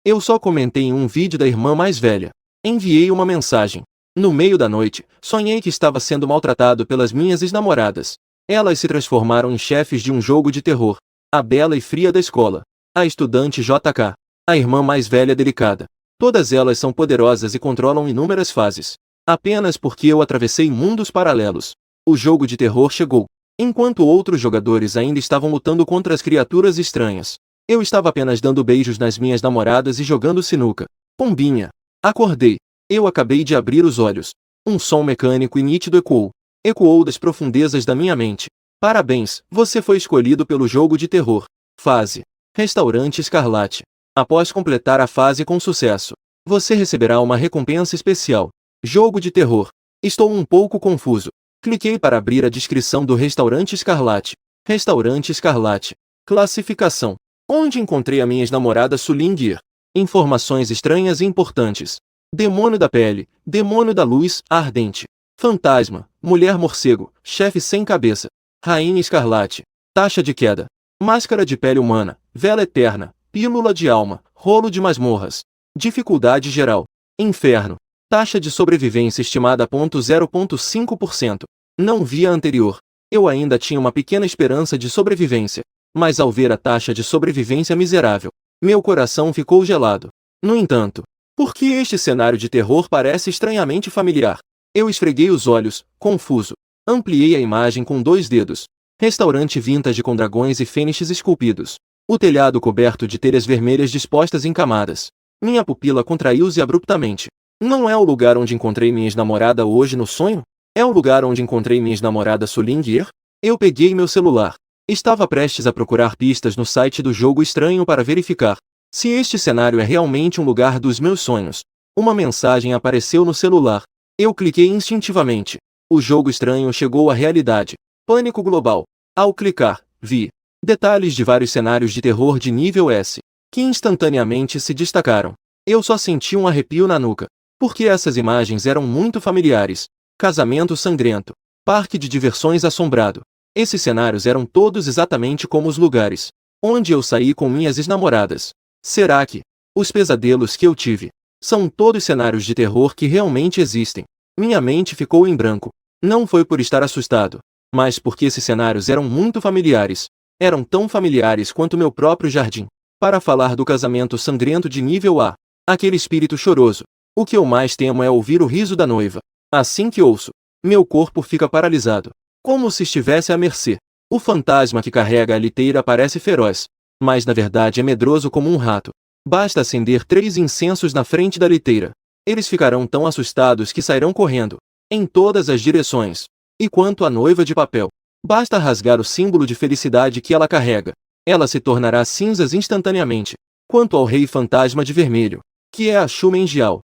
Eu só comentei em um vídeo da irmã mais velha. Enviei uma mensagem. No meio da noite, sonhei que estava sendo maltratado pelas minhas ex-namoradas. Elas se transformaram em chefes de um jogo de terror. A bela e fria da escola. A estudante JK. A irmã mais velha delicada. Todas elas são poderosas e controlam inúmeras fases. Apenas porque eu atravessei mundos paralelos. O jogo de terror chegou. Enquanto outros jogadores ainda estavam lutando contra as criaturas estranhas. Eu estava apenas dando beijos nas minhas namoradas e jogando sinuca. Pombinha. Acordei. Eu acabei de abrir os olhos. Um som mecânico e nítido ecoou. Ecoou das profundezas da minha mente. Parabéns, você foi escolhido pelo jogo de terror. Fase. Restaurante Escarlate. Após completar a fase com sucesso, você receberá uma recompensa especial. Jogo de terror. Estou um pouco confuso. Cliquei para abrir a descrição do Restaurante Escarlate. Restaurante Escarlate. Classificação. Onde encontrei a minha ex-namorada Sulingir. Informações estranhas e importantes. Demônio da pele, demônio da luz, ardente. Fantasma, mulher morcego, chefe sem cabeça. Rainha Escarlate. Taxa de queda. Máscara de pele humana, vela eterna, pílula de alma, rolo de masmorras. Dificuldade geral. Inferno. Taxa de sobrevivência estimada a 0,5%. Não vi a anterior. Eu ainda tinha uma pequena esperança de sobrevivência. Mas ao ver a taxa de sobrevivência miserável, meu coração ficou gelado. No entanto, por que este cenário de terror parece estranhamente familiar? Eu esfreguei os olhos, confuso. Ampliei a imagem com 2 dedos. Restaurante vintage com dragões e fênixes esculpidos. O telhado coberto de telhas vermelhas dispostas em camadas. Minha pupila contraiu-se abruptamente. Não é o lugar onde encontrei minha ex-namorada hoje no sonho? É o lugar onde encontrei minha ex-namorada Sulingir? Eu peguei meu celular. Estava prestes a procurar pistas no site do jogo estranho para verificar se este cenário é realmente um lugar dos meus sonhos. Uma mensagem apareceu no celular. Eu cliquei instintivamente. O jogo estranho chegou à realidade. Pânico global. Ao clicar, vi detalhes de vários cenários de terror de nível S, que instantaneamente se destacaram. Eu só senti um arrepio na nuca, porque essas imagens eram muito familiares. Casamento sangrento. Parque de diversões assombrado. Esses cenários eram todos exatamente como os lugares onde eu saí com minhas ex-namoradas. Será que os pesadelos que eu tive são todos cenários de terror que realmente existem? Minha mente ficou em branco. Não foi por estar assustado, mas porque esses cenários eram muito familiares. Eram tão familiares quanto meu próprio jardim. Para falar do casamento sangrento de nível A, aquele espírito choroso, o que eu mais temo é ouvir o riso da noiva. Assim que ouço, meu corpo fica paralisado. Como se estivesse à mercê. O fantasma que carrega a liteira parece feroz, mas na verdade é medroso como um rato. Basta acender 3 incensos na frente da liteira. Eles ficarão tão assustados que sairão correndo em todas as direções. E quanto à noiva de papel, basta rasgar o símbolo de felicidade que ela carrega. Ela se tornará cinzas instantaneamente. Quanto ao rei fantasma de vermelho, que é a Shumenjiao,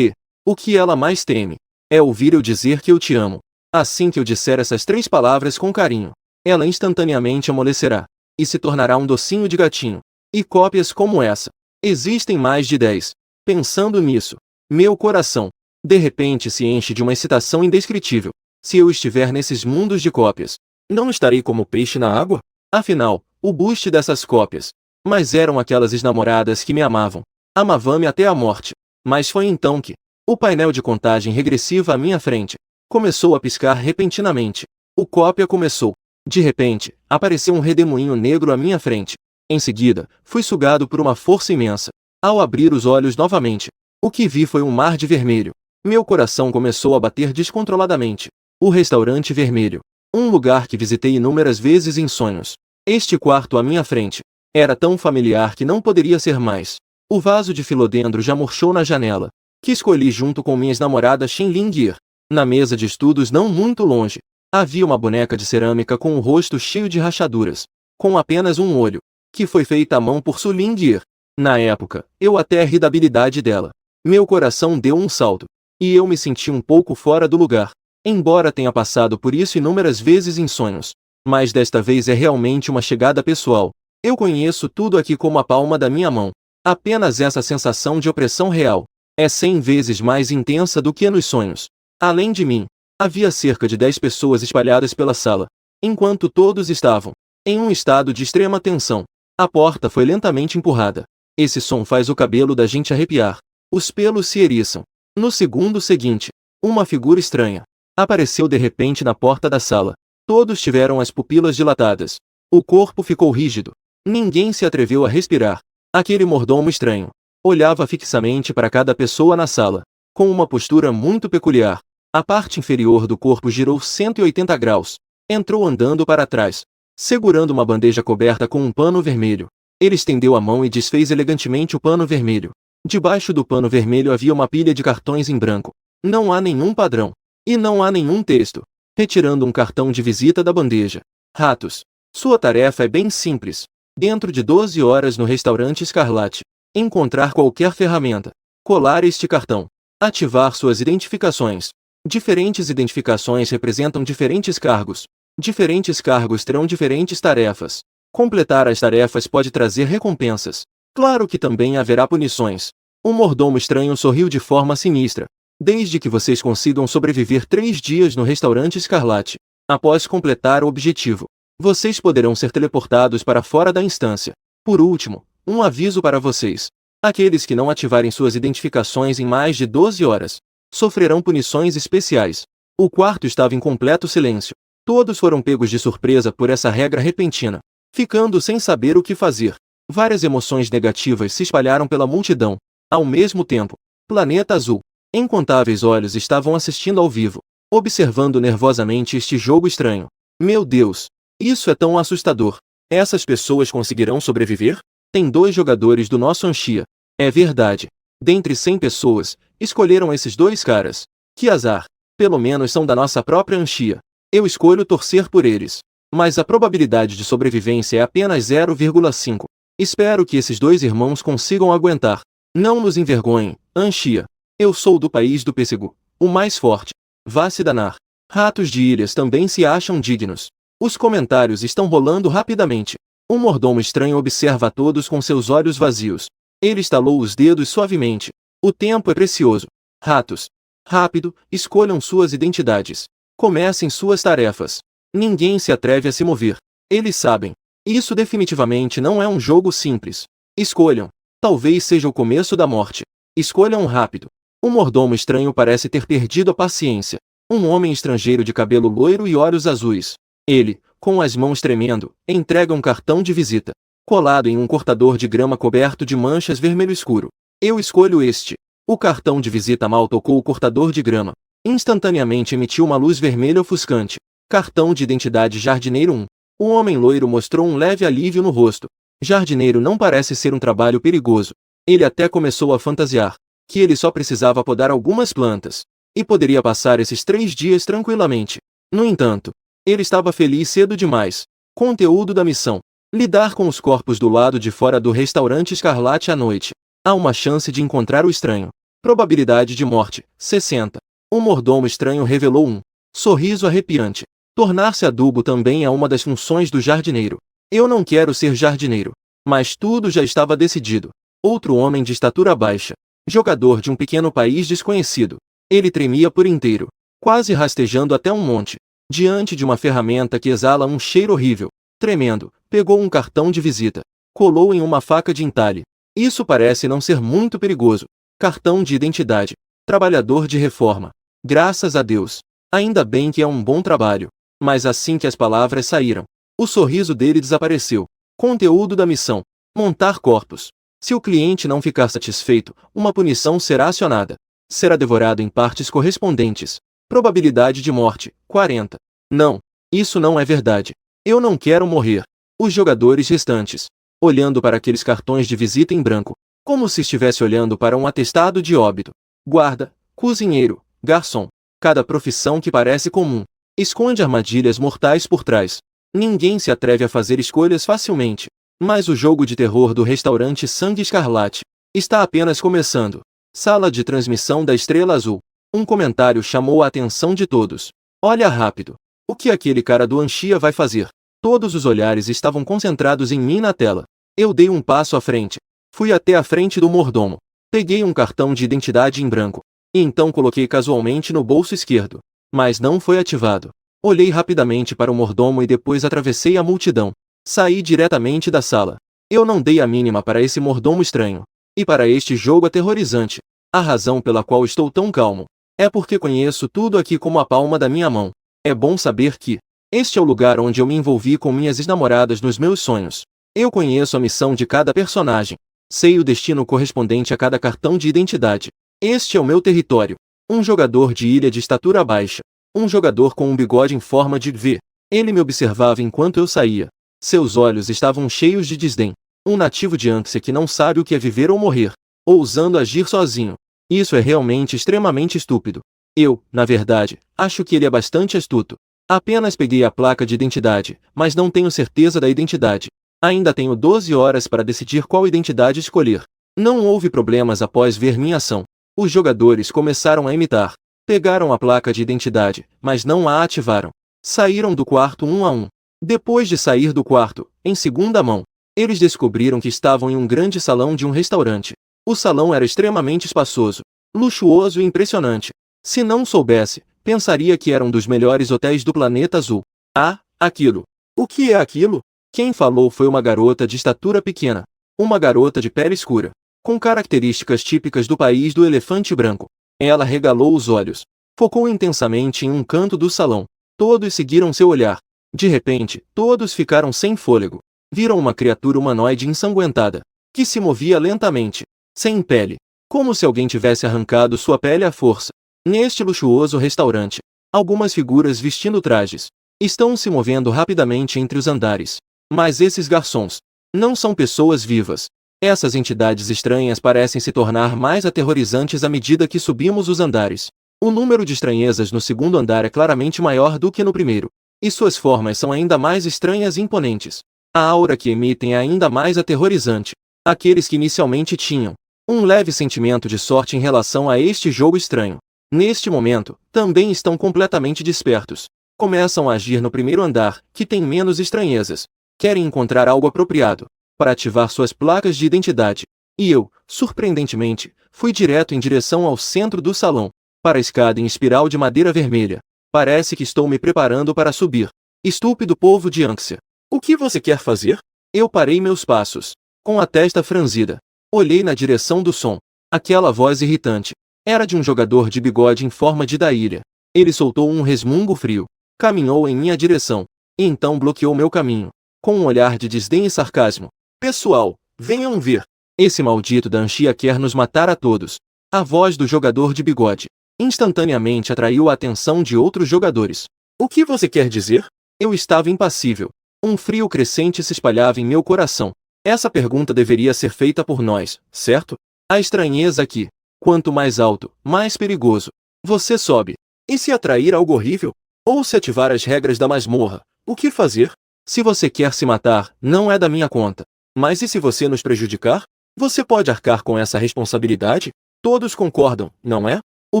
o que ela mais teme é ouvir eu dizer que eu te amo. Assim que eu disser essas 3 palavras com carinho, ela instantaneamente amolecerá e se tornará um docinho de gatinho. E cópias como essa existem mais de 10. Pensando nisso, meu coração de repente se enche de uma excitação indescritível. Se eu estiver nesses mundos de cópias, não estarei como peixe na água? Afinal, o boost dessas cópias, mas eram aquelas ex-namoradas que me amavam. Amavam-me até a morte. Mas foi então que o painel de contagem regressiva à minha frente começou a piscar repentinamente. O cópia começou. De repente, apareceu um redemoinho negro à minha frente. Em seguida, fui sugado por uma força imensa. Ao abrir os olhos novamente, o que vi foi um mar de vermelho. Meu coração começou a bater descontroladamente. O restaurante vermelho. Um lugar que visitei inúmeras vezes em sonhos. Este quarto à minha frente era tão familiar que não poderia ser mais. O vaso de filodendro já murchou na janela, que escolhi junto com minha ex-namorada Shinlingir. Na mesa de estudos não muito longe, havia uma boneca de cerâmica com o rosto cheio de rachaduras, com apenas um olho, que foi feita à mão por Sulingir. Na época, eu até ri da habilidade dela. Meu coração deu um salto, e eu me senti um pouco fora do lugar, embora tenha passado por isso inúmeras vezes em sonhos. Mas desta vez é realmente uma chegada pessoal. Eu conheço tudo aqui como a palma da minha mão. Apenas essa sensação de opressão real é 100 vezes mais intensa do que nos sonhos. Além de mim, havia cerca de 10 pessoas espalhadas pela sala. Enquanto todos estavam em um estado de extrema tensão, a porta foi lentamente empurrada. Esse som faz o cabelo da gente arrepiar. Os pelos se eriçam. No segundo seguinte, uma figura estranha apareceu de repente na porta da sala. Todos tiveram as pupilas dilatadas. O corpo ficou rígido. Ninguém se atreveu a respirar. Aquele mordomo estranho olhava fixamente para cada pessoa na sala, com uma postura muito peculiar. A parte inferior do corpo girou 180 graus. Entrou andando para trás, segurando uma bandeja coberta com um pano vermelho. Ele estendeu a mão e desfez elegantemente o pano vermelho. Debaixo do pano vermelho havia uma pilha de cartões em branco. Não há nenhum padrão. E não há nenhum texto. Retirando um cartão de visita da bandeja. Ratos. Sua tarefa é bem simples. Dentro de 12 horas no restaurante Escarlate, encontrar qualquer ferramenta. Colar este cartão. Ativar suas identificações. Diferentes identificações representam diferentes cargos. Diferentes cargos terão diferentes tarefas. Completar as tarefas pode trazer recompensas. Claro que também haverá punições. O mordomo estranho sorriu de forma sinistra. Desde que vocês consigam sobreviver 3 dias no restaurante Escarlate, após completar o objetivo, vocês poderão ser teleportados para fora da instância. Por último, um aviso para vocês. Aqueles que não ativarem suas identificações em mais de 12 horas, sofrerão punições especiais. O quarto estava em completo silêncio. Todos foram pegos de surpresa por essa regra repentina, ficando sem saber o que fazer. Várias emoções negativas se espalharam pela multidão. Ao mesmo tempo, Planeta Azul. Incontáveis olhos estavam assistindo ao vivo, observando nervosamente este jogo estranho. Meu Deus! Isso é tão assustador. Essas pessoas conseguirão sobreviver? Tem 2 jogadores do nosso Anxia. É verdade. Dentre 100 pessoas, escolheram esses 2 caras. Que azar! Pelo menos são da nossa própria Anxia. Eu escolho torcer por eles. Mas a probabilidade de sobrevivência é apenas 0,5. Espero que esses 2 irmãos consigam aguentar. Não nos envergonhem, Anxia. Eu sou do país do pêssego, o mais forte. Vá se danar. Ratos de ilhas também se acham dignos. Os comentários estão rolando rapidamente. Um mordomo estranho observa a todos com seus olhos vazios. Ele estalou os dedos suavemente. O tempo é precioso. Ratos. Rápido, escolham suas identidades. Comecem suas tarefas. Ninguém se atreve a se mover. Eles sabem. Isso definitivamente não é um jogo simples. Escolham. Talvez seja o começo da morte. Escolham rápido. O mordomo estranho parece ter perdido a paciência. Um homem estrangeiro de cabelo loiro e olhos azuis. Ele, com as mãos tremendo, entrega um cartão de visita, colado em um cortador de grama coberto de manchas vermelho escuro. Eu escolho este. O cartão de visita mal tocou o cortador de grama. Instantaneamente emitiu uma luz vermelha ofuscante. Cartão de identidade Jardineiro 1. O homem loiro mostrou um leve alívio no rosto. Jardineiro não parece ser um trabalho perigoso. Ele até começou a fantasiar que ele só precisava podar algumas plantas, e poderia passar esses 3 dias tranquilamente. No entanto, ele estava feliz cedo demais. Conteúdo da missão: lidar com os corpos do lado de fora do restaurante Escarlate à noite. Há uma chance de encontrar o estranho. Probabilidade de morte: 60. O mordomo estranho revelou um sorriso arrepiante. Tornar-se adubo também é uma das funções do jardineiro. Eu não quero ser jardineiro. Mas tudo já estava decidido. Outro homem de estatura baixa, jogador de um pequeno país desconhecido. Ele tremia por inteiro, quase rastejando até um monte. Diante de uma ferramenta que exala um cheiro horrível, tremendo, pegou um cartão de visita, colou em uma faca de entalhe. Isso parece não ser muito perigoso. Cartão de identidade. Trabalhador de reforma. Graças a Deus. Ainda bem que é um bom trabalho. Mas assim que as palavras saíram, o sorriso dele desapareceu. Conteúdo da missão: montar corpos. Se o cliente não ficar satisfeito, uma punição será acionada. Será devorado em partes correspondentes. Probabilidade de morte: 40. Não. Isso não é verdade. Eu não quero morrer. Os jogadores restantes, olhando para aqueles cartões de visita em branco, como se estivesse olhando para um atestado de óbito. Guarda, cozinheiro, garçom. Cada profissão que parece comum esconde armadilhas mortais por trás. Ninguém se atreve a fazer escolhas facilmente. Mas o jogo de terror do restaurante Sangue Escarlate está apenas começando. Sala de transmissão da Estrela Azul. Um comentário chamou a atenção de todos. Olha rápido. O que aquele cara do Anxia vai fazer? Todos os olhares estavam concentrados em mim na tela. Eu dei um passo à frente. Fui até a frente do mordomo. Peguei um cartão de identidade em branco. E então coloquei casualmente no bolso esquerdo. Mas não foi ativado. Olhei rapidamente para o mordomo e depois atravessei a multidão. Saí diretamente da sala. Eu não dei a mínima para esse mordomo estranho. E para este jogo aterrorizante. A razão pela qual estou tão calmo é porque conheço tudo aqui como a palma da minha mão. É bom saber que este é o lugar onde eu me envolvi com minhas ex-namoradas nos meus sonhos. Eu conheço a missão de cada personagem. Sei o destino correspondente a cada cartão de identidade. Este é o meu território. Um jogador de ilha de estatura baixa. Um jogador com um bigode em forma de V. Ele me observava enquanto eu saía. Seus olhos estavam cheios de desdém. Um nativo de Anxia que não sabe o que é viver ou morrer. Ousando agir sozinho. Isso é realmente extremamente estúpido. Eu, na verdade, acho que ele é bastante astuto. Apenas peguei a placa de identidade, mas não tenho certeza da identidade. Ainda tenho 12 horas para decidir qual identidade escolher. Não houve problemas após ver minha ação. Os jogadores começaram a imitar. Pegaram a placa de identidade, mas não a ativaram. Saíram do quarto um a um. Depois de sair do quarto, em segunda mão, eles descobriram que estavam em um grande salão de um restaurante. O salão era extremamente espaçoso, luxuoso e impressionante. Se não soubesse, pensaria que era um dos melhores hotéis do planeta azul. Ah, aquilo. O que é aquilo? Quem falou foi uma garota de estatura pequena. Uma garota de pele escura, com características típicas do país do elefante branco. Ela regalou os olhos. Focou intensamente em um canto do salão. Todos seguiram seu olhar. De repente, todos ficaram sem fôlego. Viram uma criatura humanoide ensanguentada, que se movia lentamente, sem pele, como se alguém tivesse arrancado sua pele à força. Neste luxuoso restaurante, algumas figuras vestindo trajes estão se movendo rapidamente entre os andares. Mas esses garçons não são pessoas vivas. Essas entidades estranhas parecem se tornar mais aterrorizantes à medida que subimos os andares. O número de estranhezas no segundo andar é claramente maior do que no primeiro, e suas formas são ainda mais estranhas e imponentes. A aura que emitem é ainda mais aterrorizante. Aqueles que inicialmente tinham um leve sentimento de sorte em relação a este jogo estranho, neste momento, também estão completamente despertos. Começam a agir no primeiro andar, que tem menos estranhezas. Querem encontrar algo apropriado para ativar suas placas de identidade. E eu, surpreendentemente, fui direto em direção ao centro do salão, para a escada em espiral de madeira vermelha. Parece que estou me preparando para subir. Estúpido povo de Anxia. O que você quer fazer? Eu parei meus passos, com a testa franzida. Olhei na direção do som. Aquela voz irritante era de um jogador de bigode em forma de da ilha. Ele soltou um resmungo frio, caminhou em minha direção, e então bloqueou meu caminho, com um olhar de desdém e sarcasmo. Pessoal, venham ver. Esse maldito da Anxia quer nos matar a todos. A voz do jogador de bigode instantaneamente atraiu a atenção de outros jogadores. O que você quer dizer? Eu estava impassível. Um frio crescente se espalhava em meu coração. Essa pergunta deveria ser feita por nós, certo? A estranheza aqui. Quanto mais alto, mais perigoso. Você sobe. E se atrair algo horrível? Ou se ativar as regras da masmorra? O que fazer? Se você quer se matar, não é da minha conta. Mas e se você nos prejudicar? Você pode arcar com essa responsabilidade? Todos concordam, não é? O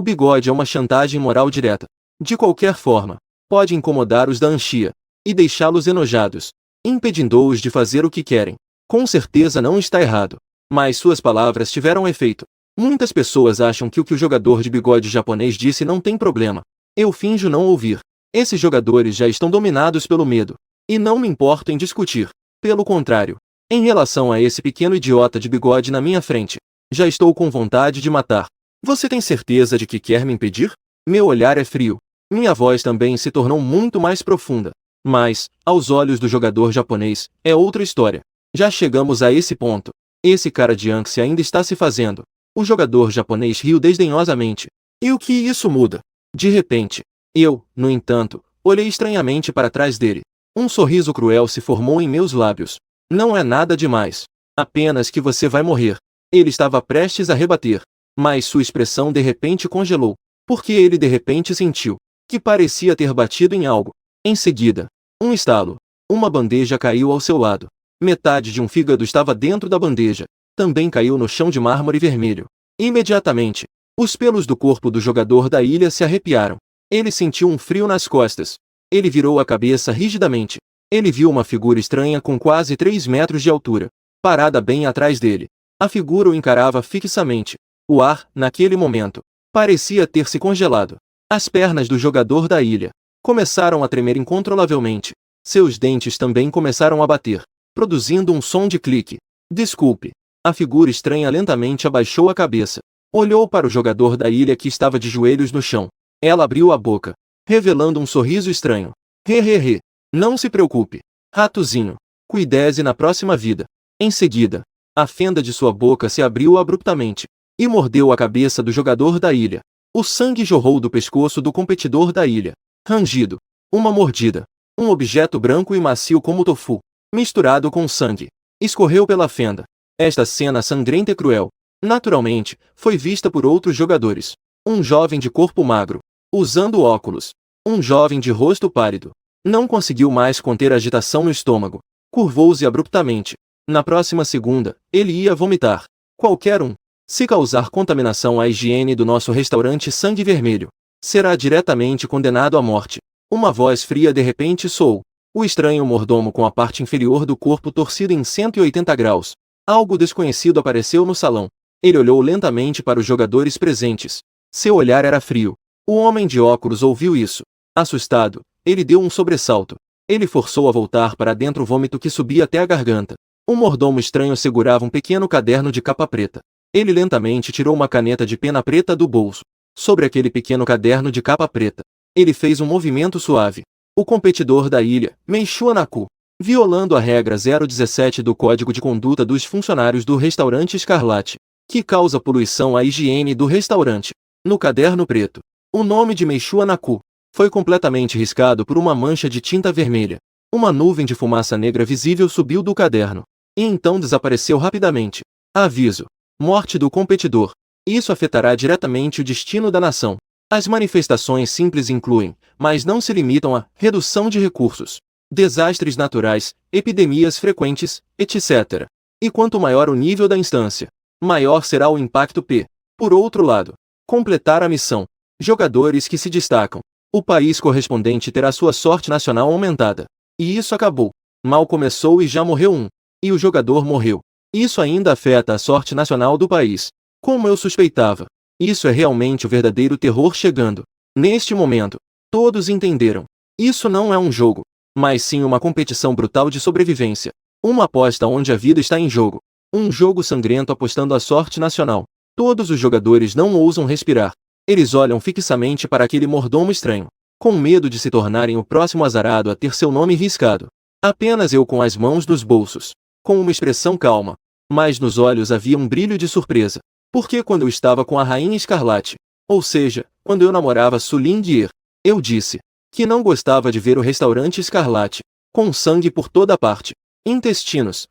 bigode é uma chantagem moral direta. De qualquer forma, pode incomodar os da Anxia e deixá-los enojados, impedindo-os de fazer o que querem. Com certeza não está errado. Mas suas palavras tiveram efeito. Muitas pessoas acham que o jogador de bigode japonês disse não tem problema. Eu finjo não ouvir. Esses jogadores já estão dominados pelo medo. E não me importo em discutir. Pelo contrário, em relação a esse pequeno idiota de bigode na minha frente, já estou com vontade de matar. Você tem certeza de que quer me impedir? Meu olhar é frio. Minha voz também se tornou muito mais profunda. Mas, aos olhos do jogador japonês, é outra história. Já chegamos a esse ponto. Esse cara de Anxia ainda está se fazendo. O jogador japonês riu desdenhosamente. E o que isso muda? De repente, eu, no entanto, olhei estranhamente para trás dele. Um sorriso cruel se formou em meus lábios. Não é nada demais. Apenas que você vai morrer. Ele estava prestes a rebater. Mas sua expressão de repente congelou. Porque ele de repente sentiu que parecia ter batido em algo. Em seguida, um estalo. Uma bandeja caiu ao seu lado. Metade de um fígado estava dentro da bandeja. Também caiu no chão de mármore vermelho. Imediatamente, os pelos do corpo do jogador da ilha se arrepiaram. Ele sentiu um frio nas costas. Ele virou a cabeça rigidamente. Ele viu uma figura estranha com quase 3 metros de altura, parada bem atrás dele. A figura o encarava fixamente. O ar, naquele momento, parecia ter se congelado. As pernas do jogador da ilha começaram a tremer incontrolavelmente. Seus dentes também começaram a bater. produzindo um som de clique. Desculpe. A figura estranha lentamente abaixou a cabeça. Olhou para o jogador da ilha que estava de joelhos no chão. Ela abriu a boca, revelando um sorriso estranho. Hehehe. Não se preocupe. Ratozinho. Cuidese na próxima vida. Em seguida, a fenda de sua boca se abriu abruptamente e mordeu a cabeça do jogador da ilha. O sangue jorrou do pescoço do competidor da ilha. Rangido. Uma mordida. Um objeto branco e macio como tofu, misturado com sangue, escorreu pela fenda. Esta cena sangrenta e cruel, naturalmente, foi vista por outros jogadores. Um jovem de corpo magro, usando óculos. Um jovem de rosto pálido. Não conseguiu mais conter a agitação no estômago. Curvou-se abruptamente. Na próxima segunda, ele ia vomitar. Qualquer um. Se causar contaminação à higiene do nosso restaurante Sangue Vermelho, será diretamente condenado à morte. Uma voz fria de repente soou. O estranho mordomo com a parte inferior do corpo torcida em 180 graus. Algo desconhecido apareceu no salão. Ele olhou lentamente para os jogadores presentes. Seu olhar era frio. O homem de óculos ouviu isso. Assustado, ele deu um sobressalto. Ele forçou a voltar para dentro o vômito que subia até a garganta. O mordomo estranho segurava um pequeno caderno de capa preta. Ele lentamente tirou uma caneta de pena preta do bolso. Sobre aquele pequeno caderno de capa preta, ele fez um movimento suave. O competidor da ilha, Meishua Naku, violando a regra 017 do Código de Conduta dos Funcionários do Restaurante Escarlate, que causa poluição à higiene do restaurante. No caderno preto, o nome de Meishua Naku foi completamente riscado por uma mancha de tinta vermelha. Uma nuvem de fumaça negra visível subiu do caderno, e então desapareceu rapidamente. Aviso: morte do competidor. Isso afetará diretamente o destino da nação. As manifestações simples incluem, mas não se limitam a, redução de recursos, desastres naturais, epidemias frequentes, etc. E quanto maior o nível da instância, maior será o impacto P. Por outro lado, completar a missão. Jogadores que se destacam. O país correspondente terá sua sorte nacional aumentada. E isso acabou. Mal começou e já morreu um. E o jogador morreu. Isso ainda afeta a sorte nacional do país. Como eu suspeitava. Isso é realmente o verdadeiro terror chegando. Neste momento, todos entenderam. Isso não é um jogo, mas sim uma competição brutal de sobrevivência. Uma aposta onde a vida está em jogo. Um jogo sangrento apostando a sorte nacional. Todos os jogadores não ousam respirar. Eles olham fixamente para aquele mordomo estranho, com medo de se tornarem o próximo azarado a ter seu nome riscado. Apenas eu com as mãos nos bolsos, com uma expressão calma, mas nos olhos havia um brilho de surpresa. Porque quando eu estava com a Rainha Escarlate, ou seja, quando eu namorava Su Lingye, eu disse que não gostava de ver o restaurante Escarlate, com sangue por toda parte, intestinos,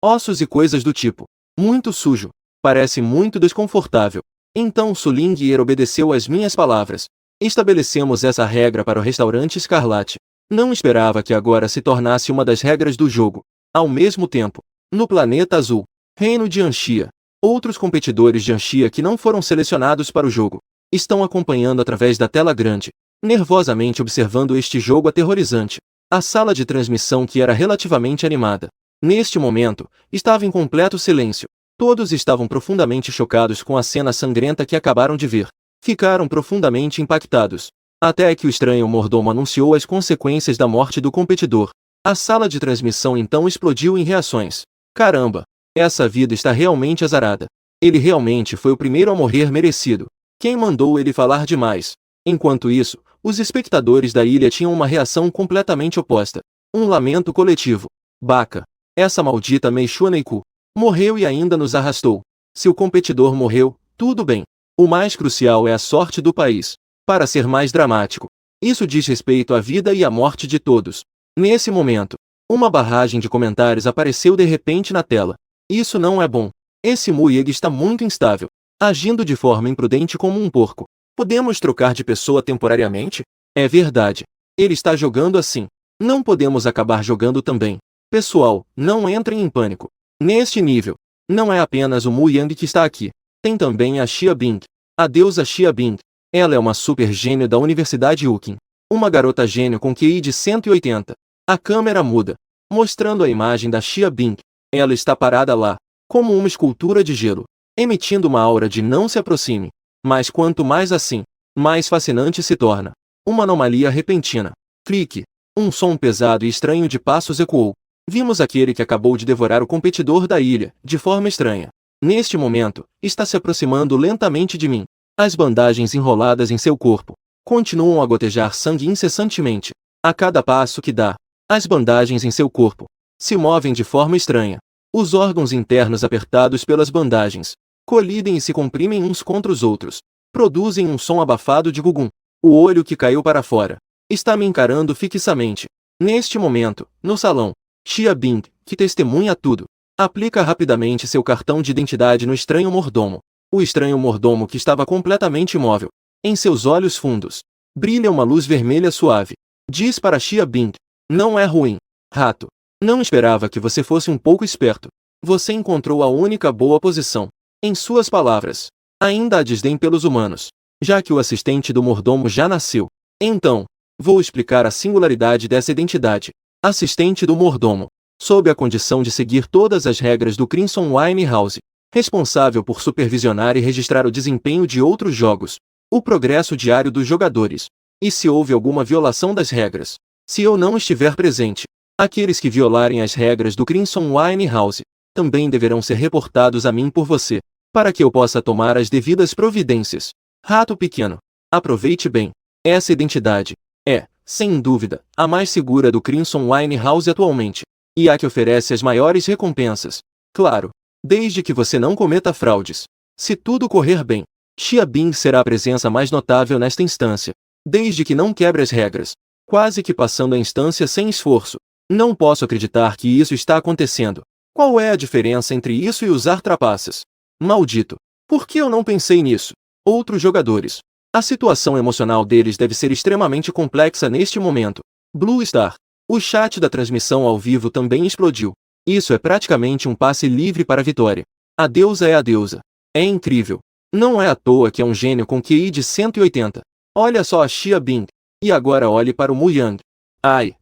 ossos e coisas do tipo. Muito sujo, parece muito desconfortável. Então Su Lingye obedeceu às minhas palavras. Estabelecemos essa regra para o restaurante Escarlate. Não esperava que agora se tornasse uma das regras do jogo. Ao mesmo tempo, no planeta azul, reino de Anxia, outros competidores de Anxia que não foram selecionados para o jogo estão acompanhando através da tela grande, nervosamente observando este jogo aterrorizante. A sala de transmissão, que era relativamente animada, neste momento, estava em completo silêncio. Todos estavam profundamente chocados com a cena sangrenta que acabaram de ver. Ficaram profundamente impactados. Até que o estranho mordomo anunciou as consequências da morte do competidor. A sala de transmissão então explodiu em reações. Caramba! Essa vida está realmente azarada. Ele realmente foi o primeiro a morrer merecido. Quem mandou ele falar demais? Enquanto isso, os espectadores da ilha tinham uma reação completamente oposta. Um lamento coletivo. Baca! Essa maldita Meishua Naku morreu e ainda nos arrastou. Se o competidor morreu, tudo bem. O mais crucial é a sorte do país. Para ser mais dramático, isso diz respeito à vida e à morte de todos. Nesse momento, uma barragem de comentários apareceu de repente na tela. Isso não é bom. Esse Muyeg está muito instável, agindo de forma imprudente como um porco. Podemos trocar de pessoa temporariamente? É verdade. Ele está jogando assim. Não podemos acabar jogando também. Pessoal, não entrem em pânico. Neste nível, não é apenas o Muyang que está aqui. Tem também a Xia Bing. A deusa Xia Bing. Ela é uma super gênio da Universidade Ukin. Uma garota gênio com QI de 180. A câmera muda, mostrando a imagem da Xia Bing. Ela está parada lá, como uma escultura de gelo, emitindo uma aura de não se aproxime. Mas quanto mais assim, mais fascinante se torna. Uma anomalia repentina. Clique. Um som pesado e estranho de passos ecoou. Vimos aquele que acabou de devorar o competidor da ilha, de forma estranha. Neste momento, está se aproximando lentamente de mim. As bandagens enroladas em seu corpo continuam a gotejar sangue incessantemente. A cada passo que dá, as bandagens em seu corpo se movem de forma estranha. Os órgãos internos apertados pelas bandagens colidem e se comprimem uns contra os outros. Produzem um som abafado de gugum. O olho que caiu para fora está me encarando fixamente. Neste momento, no salão, Xia Bing, que testemunha tudo, aplica rapidamente seu cartão de identidade no estranho mordomo. O estranho mordomo, que estava completamente imóvel, em seus olhos fundos brilha uma luz vermelha suave. Diz para Xia Bing: não é ruim, rato. Não esperava que você fosse um pouco esperto. Você encontrou a única boa posição. Em suas palavras, ainda há desdém pelos humanos, já que o assistente do mordomo já nasceu. Então, vou explicar a singularidade dessa identidade. Assistente do mordomo, sob a condição de seguir todas as regras do Crimson Winehouse, responsável por supervisionar e registrar o desempenho de outros jogos, o progresso diário dos jogadores, e se houve alguma violação das regras. Se eu não estiver presente, aqueles que violarem as regras do Crimson Winehouse também deverão ser reportados a mim por você, para que eu possa tomar as devidas providências. Rato pequeno, aproveite bem. Essa identidade é, sem dúvida, a mais segura do Crimson Winehouse atualmente, e a que oferece as maiores recompensas. Claro, desde que você não cometa fraudes. Se tudo correr bem, Xia Bing será a presença mais notável nesta instância, desde que não quebre as regras, quase que passando a instância sem esforço. Não posso acreditar que isso está acontecendo. Qual é a diferença entre isso e usar trapaças? Maldito! Por que eu não pensei nisso? Outros jogadores. A situação emocional deles deve ser extremamente complexa neste momento. Blue Star. O chat da transmissão ao vivo também explodiu. Isso é praticamente um passe livre para a vitória. A deusa é a deusa. É incrível. Não é à toa que é um gênio com QI de 180. Olha só a Xia Bing. E agora olhe para o Mu Yang. Ai!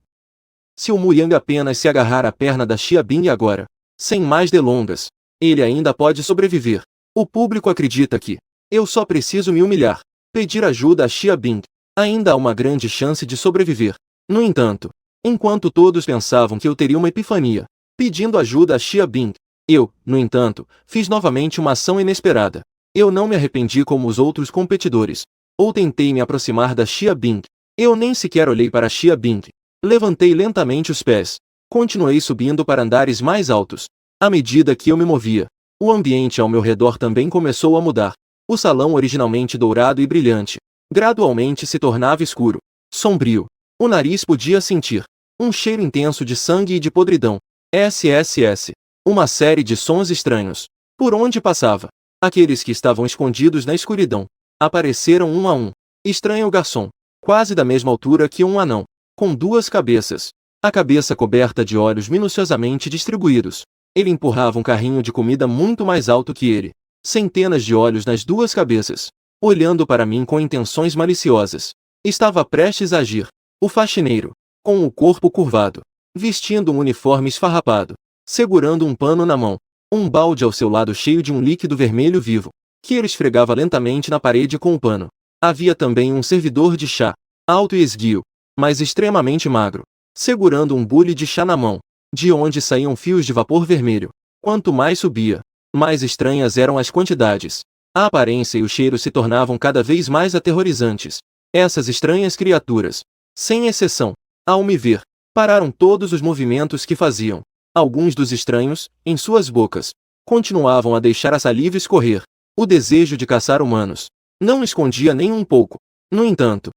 Se o Mu Yang apenas se agarrar à perna da Xia Bing agora, sem mais delongas, ele ainda pode sobreviver. O público acredita que eu só preciso me humilhar, pedir ajuda a Xia Bing. Ainda há uma grande chance de sobreviver. No entanto, enquanto todos pensavam que eu teria uma epifania, pedindo ajuda a Xia Bing, eu, no entanto, fiz novamente uma ação inesperada. Eu não me arrependi como os outros competidores, ou tentei me aproximar da Xia Bing. Eu nem sequer olhei para Xia Bing. Levantei lentamente os pés. Continuei subindo para andares mais altos. À medida que eu me movia, o ambiente ao meu redor também começou a mudar. O salão, originalmente dourado e brilhante, gradualmente se tornava escuro, sombrio. O nariz podia sentir um cheiro intenso de sangue e de podridão. SSS. Uma série de sons estranhos. Por onde passava, aqueles que estavam escondidos na escuridão apareceram um a um. Estranho garçom, quase da mesma altura que um anão, com duas cabeças, a cabeça coberta de olhos minuciosamente distribuídos. Ele empurrava um carrinho de comida muito mais alto que ele. Centenas de olhos nas duas cabeças, olhando para mim com intenções maliciosas. Estava prestes a agir. O faxineiro, com o corpo curvado, vestindo um uniforme esfarrapado, segurando um pano na mão, um balde ao seu lado cheio de um líquido vermelho vivo, que ele esfregava lentamente na parede com o pano. Havia também um servidor de chá, alto e esguio, mas extremamente magro, segurando um bule de chá na mão, de onde saíam fios de vapor vermelho. Quanto mais subia, mais estranhas eram as quantidades. A aparência e o cheiro se tornavam cada vez mais aterrorizantes. Essas estranhas criaturas, sem exceção, ao me ver, pararam todos os movimentos que faziam. Alguns dos estranhos, em suas bocas, continuavam a deixar a saliva escorrer. O desejo de caçar humanos não escondia nem um pouco. No entanto,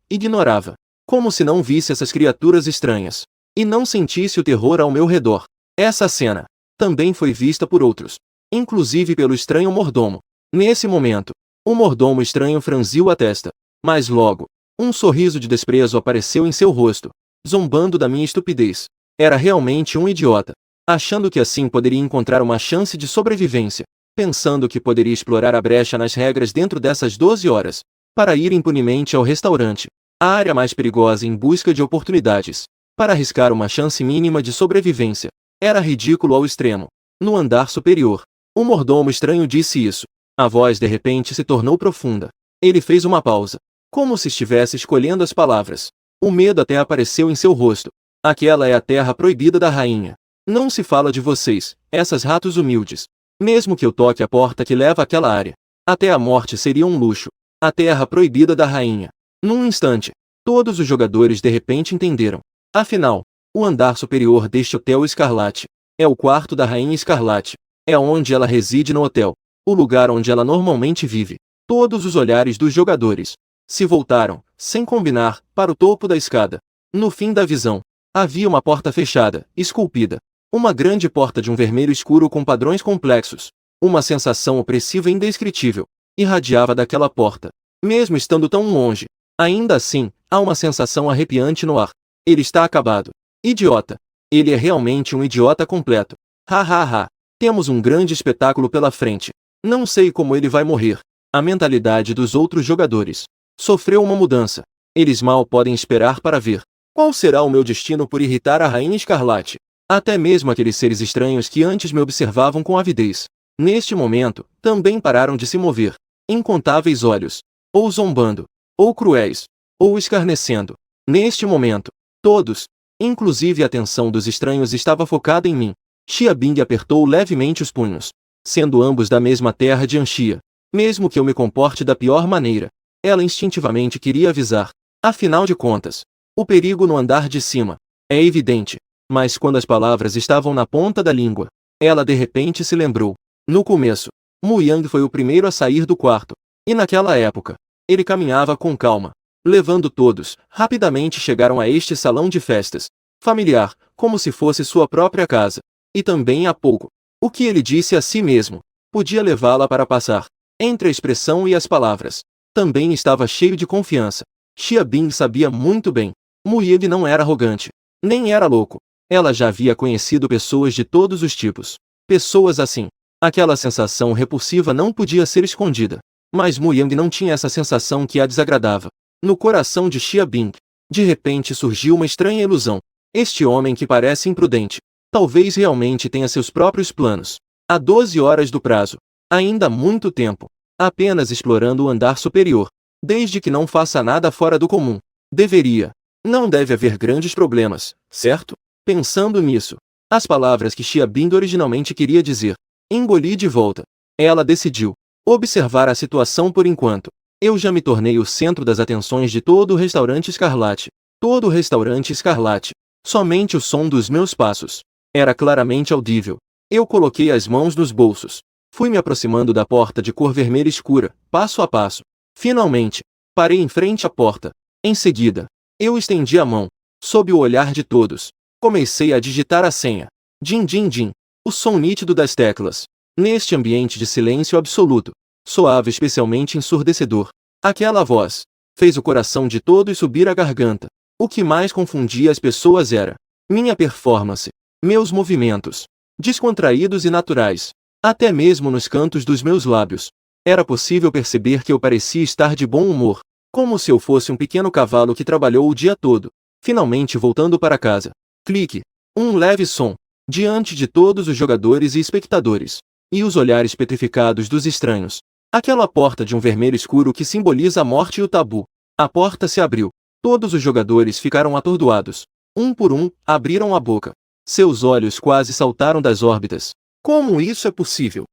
ignorava, como se não visse essas criaturas estranhas, e não sentisse o terror ao meu redor. Essa cena também foi vista por outros, inclusive pelo estranho mordomo. Nesse momento, o mordomo estranho franziu a testa, mas logo, um sorriso de desprezo apareceu em seu rosto, zombando da minha estupidez. Era realmente um idiota, achando que assim poderia encontrar uma chance de sobrevivência, pensando que poderia explorar a brecha nas regras dentro dessas 12 horas, para ir impunemente ao restaurante, a área mais perigosa em busca de oportunidades, para arriscar uma chance mínima de sobrevivência. Era ridículo ao extremo. No andar superior, o mordomo estranho disse isso. A voz de repente se tornou profunda. Ele fez uma pausa, como se estivesse escolhendo as palavras. O medo até apareceu em seu rosto. Aquela é a terra proibida da rainha. Não se fala de vocês, essas ratos humildes. Mesmo que eu toque a porta que leva àquela área, até a morte seria um luxo. A terra proibida da rainha. Num instante, todos os jogadores de repente entenderam. Afinal, o andar superior deste Hotel Escarlate é o quarto da Rainha Escarlate. É onde ela reside no hotel, o lugar onde ela normalmente vive. Todos os olhares dos jogadores se voltaram, sem combinar, para o topo da escada. No fim da visão, havia uma porta fechada, esculpida. Uma grande porta de um vermelho escuro com padrões complexos. Uma sensação opressiva e indescritível irradiava daquela porta. Mesmo estando tão longe, ainda assim, há uma sensação arrepiante no ar. Ele está acabado. Idiota. Ele é realmente um idiota completo. Ha ha ha. Temos um grande espetáculo pela frente. Não sei como ele vai morrer. A mentalidade dos outros jogadores sofreu uma mudança. Eles mal podem esperar para ver qual será o meu destino por irritar a Rainha Escarlate. Até mesmo aqueles seres estranhos que antes me observavam com avidez, neste momento, também pararam de se mover. Incontáveis olhos, ou zombando, ou cruéis, ou escarnecendo. Neste momento, todos, inclusive a atenção dos estranhos estava focada em mim. Xia Bing apertou levemente os punhos. Sendo ambos da mesma terra de Anxia, mesmo que eu me comporte da pior maneira, ela instintivamente queria avisar. Afinal de contas, o perigo no andar de cima é evidente. Mas quando as palavras estavam na ponta da língua, ela de repente se lembrou. No começo, Mu Yang foi o primeiro a sair do quarto. E naquela época, ele caminhava com calma, levando todos. Rapidamente chegaram a este salão de festas, familiar, como se fosse sua própria casa. E também há pouco, o que ele disse a si mesmo, podia levá-la para passar. Entre a expressão e as palavras, também estava cheio de confiança. Xia Bing sabia muito bem. Mu Yang não era arrogante, nem era louco. Ela já havia conhecido pessoas de todos os tipos. Pessoas assim. Aquela sensação repulsiva não podia ser escondida. Mas Mu Yang não tinha essa sensação que a desagradava. No coração de Xia Bing, de repente surgiu uma estranha ilusão. Este homem que parece imprudente, talvez realmente tenha seus próprios planos. Há 12 horas do prazo. Ainda muito tempo. Apenas explorando o andar superior. Desde que não faça nada fora do comum. Deveria. Não deve haver grandes problemas, certo? Pensando nisso, as palavras que Xia Bing originalmente queria dizer, engoli de volta. Ela decidiu observar a situação por enquanto. Eu já me tornei o centro das atenções de todo o restaurante Escarlate. Todo o restaurante Escarlate. Somente o som dos meus passos era claramente audível. Eu coloquei as mãos nos bolsos. Fui me aproximando da porta de cor vermelha escura, passo a passo. Finalmente, parei em frente à porta. Em seguida, eu estendi a mão. Sob o olhar de todos, comecei a digitar a senha. Din din din. O som nítido das teclas. Neste ambiente de silêncio absoluto, soava especialmente ensurdecedor. Aquela voz fez o coração de todos subir à garganta. O que mais confundia as pessoas era minha performance, meus movimentos, descontraídos e naturais. Até mesmo nos cantos dos meus lábios, era possível perceber que eu parecia estar de bom humor, como se eu fosse um pequeno cavalo que trabalhou o dia todo, finalmente voltando para casa. Clique. Um leve som, diante de todos os jogadores e espectadores, e os olhares petrificados dos estranhos. Aquela porta de um vermelho escuro que simboliza a morte e o tabu. A porta se abriu. Todos os jogadores ficaram atordoados. Um por um, abriram a boca. Seus olhos quase saltaram das órbitas. Como isso é possível?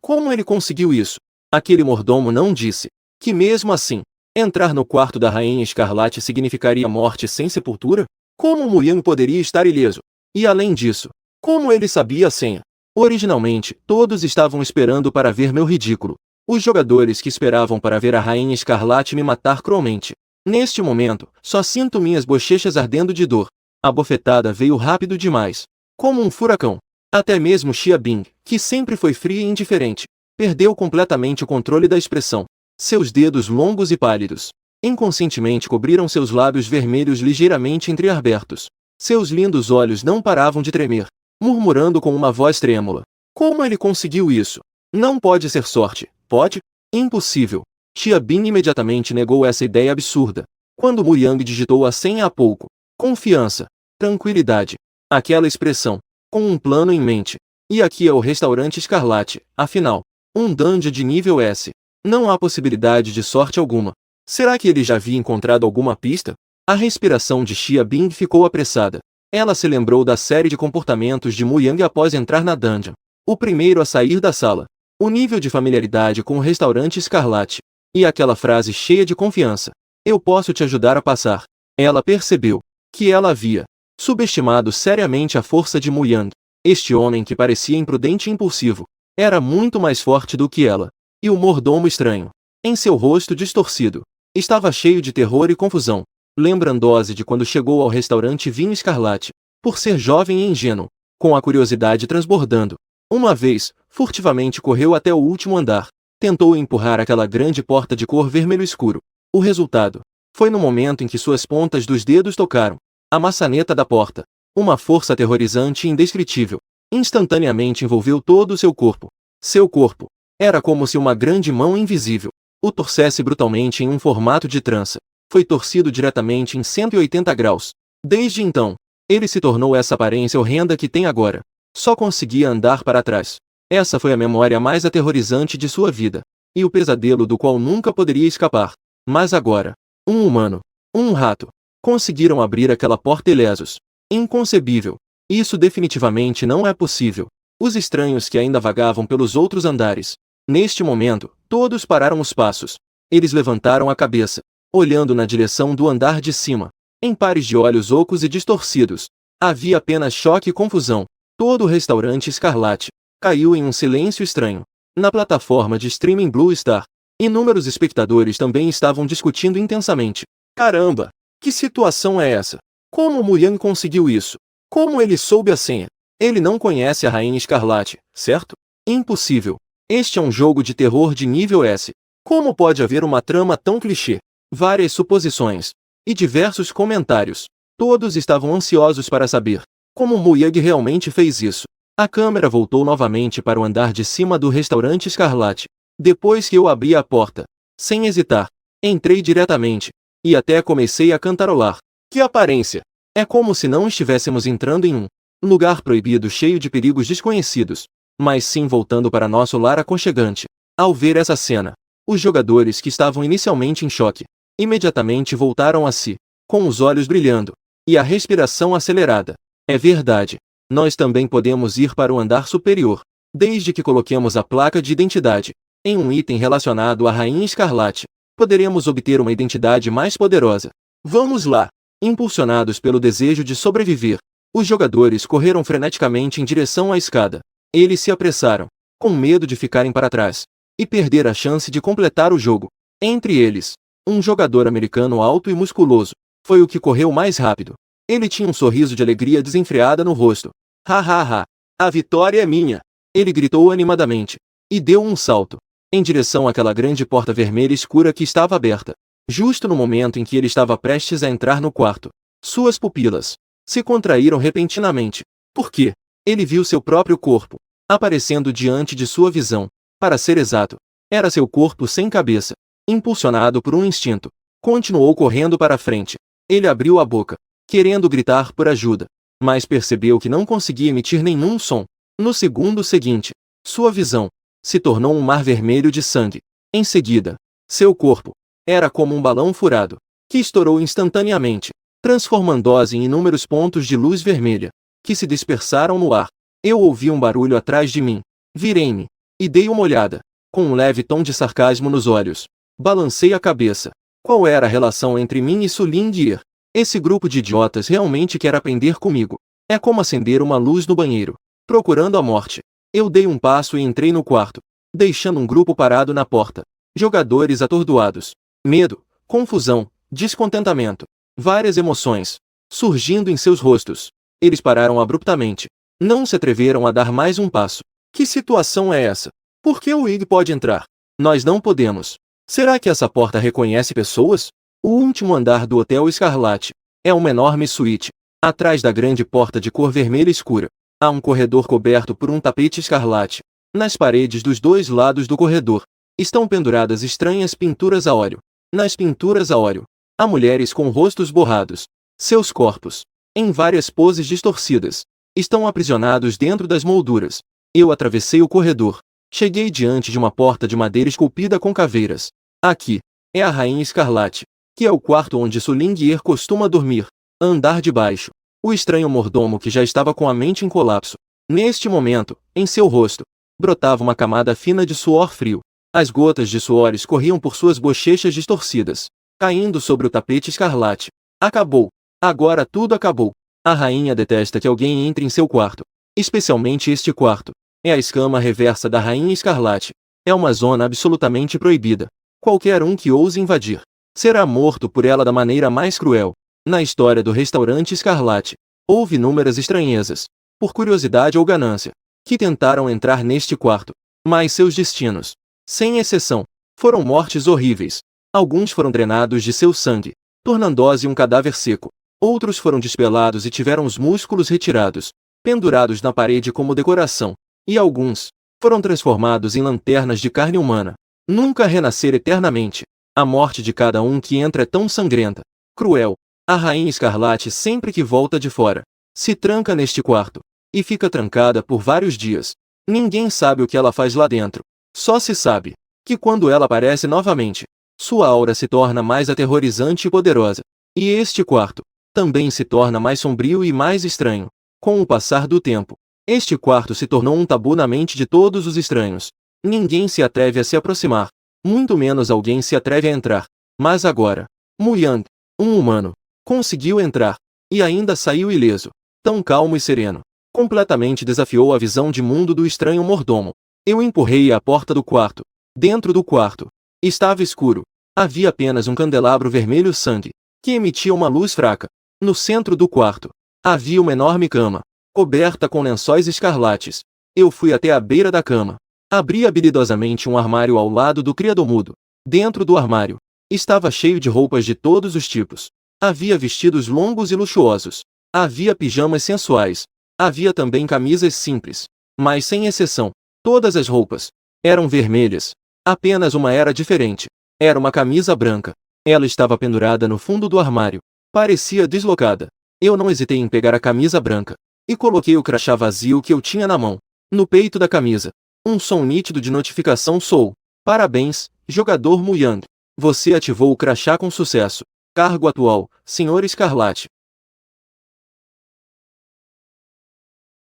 Como ele conseguiu isso? Aquele mordomo não disse que mesmo assim, entrar no quarto da Rainha Escarlate significaria morte sem sepultura? Como Mu Yang poderia estar ileso? E além disso, como ele sabia a senha? Originalmente, todos estavam esperando para ver meu ridículo. Os jogadores que esperavam para ver a Rainha Escarlate me matar cruelmente. Neste momento, só sinto minhas bochechas ardendo de dor. A bofetada veio rápido demais. Como um furacão. Até mesmo Xia Bing, que sempre foi fria e indiferente, perdeu completamente o controle da expressão. Seus dedos longos e pálidos, inconscientemente cobriram seus lábios vermelhos ligeiramente entreabertos. Seus lindos olhos não paravam de tremer, murmurando com uma voz trêmula. Como ele conseguiu isso? Não pode ser sorte, pode? Impossível. Xia Bing imediatamente negou essa ideia absurda. Quando Mu Yang digitou a senha há pouco. Confiança. Tranquilidade. Aquela expressão. Com um plano em mente. E aqui é o restaurante Escarlate, afinal. Um dungeon de nível S. Não há possibilidade de sorte alguma. Será que ele já havia encontrado alguma pista? A respiração de Xia Bing ficou apressada. Ela se lembrou da série de comportamentos de Mu Yang após entrar na dungeon. O primeiro a sair da sala. O nível de familiaridade com o restaurante Escarlate. E aquela frase cheia de confiança. Eu posso te ajudar a passar. Ela percebeu que ela havia subestimado seriamente a força de Mu Yang. Este homem que parecia imprudente e impulsivo era muito mais forte do que ela. E o mordomo estranho, em seu rosto distorcido, estava cheio de terror e confusão, lembrando-se de quando chegou ao restaurante Vinho Escarlate, por ser jovem e ingênuo, com a curiosidade transbordando. Uma vez, furtivamente correu até o último andar, tentou empurrar aquela grande porta de cor vermelho escuro. O resultado foi no momento em que suas pontas dos dedos tocaram a maçaneta da porta. Uma força aterrorizante e indescritível instantaneamente envolveu todo o seu corpo. Seu corpo era como se uma grande mão invisível o torcesse brutalmente em um formato de trança. Foi torcido diretamente em 180 graus. Desde então, ele se tornou essa aparência horrenda que tem agora. Só conseguia andar para trás. Essa foi a memória mais aterrorizante de sua vida, e o pesadelo do qual nunca poderia escapar. Mas agora, um humano, um rato, conseguiram abrir aquela porta ilesos. Inconcebível. Isso definitivamente não é possível. Os estranhos que ainda vagavam pelos outros andares. Neste momento, todos pararam os passos. Eles levantaram a cabeça, olhando na direção do andar de cima, em pares de olhos ocos e distorcidos. Havia apenas choque e confusão. Todo o restaurante Escarlate caiu em um silêncio estranho. Na plataforma de streaming Blue Star, inúmeros espectadores também estavam discutindo intensamente. Caramba! Que situação é essa? Como Mu Yang conseguiu isso? Como ele soube a senha? Ele não conhece a Rainha Escarlate, certo? Impossível. Este é um jogo de terror de nível S. Como pode haver uma trama tão clichê? Várias suposições e diversos comentários. Todos estavam ansiosos para saber como Mu Yang realmente fez isso. A câmera voltou novamente para o andar de cima do restaurante Escarlate. Depois que eu abri a porta, sem hesitar, entrei diretamente e até comecei a cantarolar. Que aparência! É como se não estivéssemos entrando em um lugar proibido cheio de perigos desconhecidos, mas sim voltando para nosso lar aconchegante. Ao ver essa cena, os jogadores que estavam inicialmente em choque, imediatamente voltaram a si, com os olhos brilhando e a respiração acelerada. É verdade. Nós também podemos ir para o andar superior, desde que coloquemos a placa de identidade em um item relacionado à Rainha Escarlate. Poderemos obter uma identidade mais poderosa. Vamos lá! Impulsionados pelo desejo de sobreviver, os jogadores correram freneticamente em direção à escada. Eles se apressaram, com medo de ficarem para trás e perder a chance de completar o jogo. Entre eles, um jogador americano alto e musculoso foi o que correu mais rápido. Ele tinha um sorriso de alegria desenfreada no rosto. Ha ha ha! A vitória é minha! Ele gritou animadamente e deu um salto em direção àquela grande porta vermelha escura que estava aberta. Justo no momento em que ele estava prestes a entrar no quarto, suas pupilas se contraíram repentinamente. Por quê? Ele viu seu próprio corpo aparecendo diante de sua visão. Para ser exato, era seu corpo sem cabeça. Impulsionado por um instinto, continuou correndo para frente. Ele abriu a boca, querendo gritar por ajuda, mas percebeu que não conseguia emitir nenhum som. No segundo seguinte, sua visão se tornou um mar vermelho de sangue. Em seguida, seu corpo era como um balão furado, que estourou instantaneamente, transformando-se em inúmeros pontos de luz vermelha, que se dispersaram no ar. Eu ouvi um barulho atrás de mim. Virei-me e dei uma olhada, com um leve tom de sarcasmo nos olhos. Balancei a cabeça. Qual era a relação entre mim e Sulin Dier? Esse grupo de idiotas realmente quer aprender comigo. É como acender uma luz no banheiro, procurando a morte. Eu dei um passo e entrei no quarto, deixando um grupo parado na porta. Jogadores atordoados. Medo, confusão, descontentamento. Várias emoções surgindo em seus rostos. Eles pararam abruptamente. Não se atreveram a dar mais um passo. Que situação é essa? Por que o Ig pode entrar? Nós não podemos. Será que essa porta reconhece pessoas? O último andar do Hotel Escarlate é uma enorme suíte. Atrás da grande porta de cor vermelha escura, há um corredor coberto por um tapete escarlate. Nas paredes dos dois lados do corredor estão penduradas estranhas pinturas a óleo. Nas pinturas a óleo, há mulheres com rostos borrados. Seus corpos, em várias poses distorcidas, estão aprisionados dentro das molduras. Eu atravessei o corredor. Cheguei diante de uma porta de madeira esculpida com caveiras. Aqui é a Rainha Escarlate. que é o quarto onde Su Lingye costuma dormir. Andar de baixo. O estranho mordomo que já estava com a mente em colapso. Neste momento, em seu rosto, brotava uma camada fina de suor frio. As gotas de suor escorriam por suas bochechas distorcidas, caindo sobre o tapete escarlate. Acabou. Agora tudo acabou. A rainha detesta que alguém entre em seu quarto. Especialmente este quarto. É a escama reversa da Rainha Escarlate. É uma zona absolutamente proibida. Qualquer um que ouse invadir será morto por ela da maneira mais cruel. Na história do restaurante Escarlate, houve inúmeras estranhezas, por curiosidade ou ganância, que tentaram entrar neste quarto. Mas seus destinos, sem exceção, foram mortes horríveis. Alguns foram drenados de seu sangue, tornando-se um cadáver seco. Outros foram despelados e tiveram os músculos retirados, pendurados na parede como decoração. E alguns foram transformados em lanternas de carne humana, nunca renascer eternamente. A morte de cada um que entra é tão sangrenta, cruel. A Rainha Escarlate, sempre que volta de fora, se tranca neste quarto, e fica trancada por vários dias. Ninguém sabe o que ela faz lá dentro. Só se sabe que quando ela aparece novamente, sua aura se torna mais aterrorizante e poderosa. E este quarto também se torna mais sombrio e mais estranho. Com o passar do tempo, este quarto se tornou um tabu na mente de todos os estranhos. Ninguém se atreve a se aproximar, muito menos alguém se atreve a entrar. Mas agora, Mu Yang, um humano, conseguiu entrar, e ainda saiu ileso, tão calmo e sereno. Completamente desafiou a visão de mundo do estranho mordomo. Eu empurrei a porta do quarto. Dentro do quarto, estava escuro. Havia apenas um candelabro vermelho sangue, que emitia uma luz fraca. No centro do quarto, havia uma enorme cama, coberta com lençóis escarlates. Eu fui até a beira da cama. Abri habilidosamente um armário ao lado do criado-mudo. Dentro do armário, estava cheio de roupas de todos os tipos. Havia vestidos longos e luxuosos. Havia pijamas sensuais. Havia também camisas simples. Mas sem exceção, todas as roupas eram vermelhas. Apenas uma era diferente. Era uma camisa branca. Ela estava pendurada no fundo do armário. Parecia deslocada. Eu não hesitei em pegar a camisa branca e coloquei o crachá vazio que eu tinha na mão. No peito da camisa, um som nítido de notificação soou. Parabéns, jogador Mu Yang. Você ativou o crachá com sucesso. Cargo atual, Sr. Escarlate.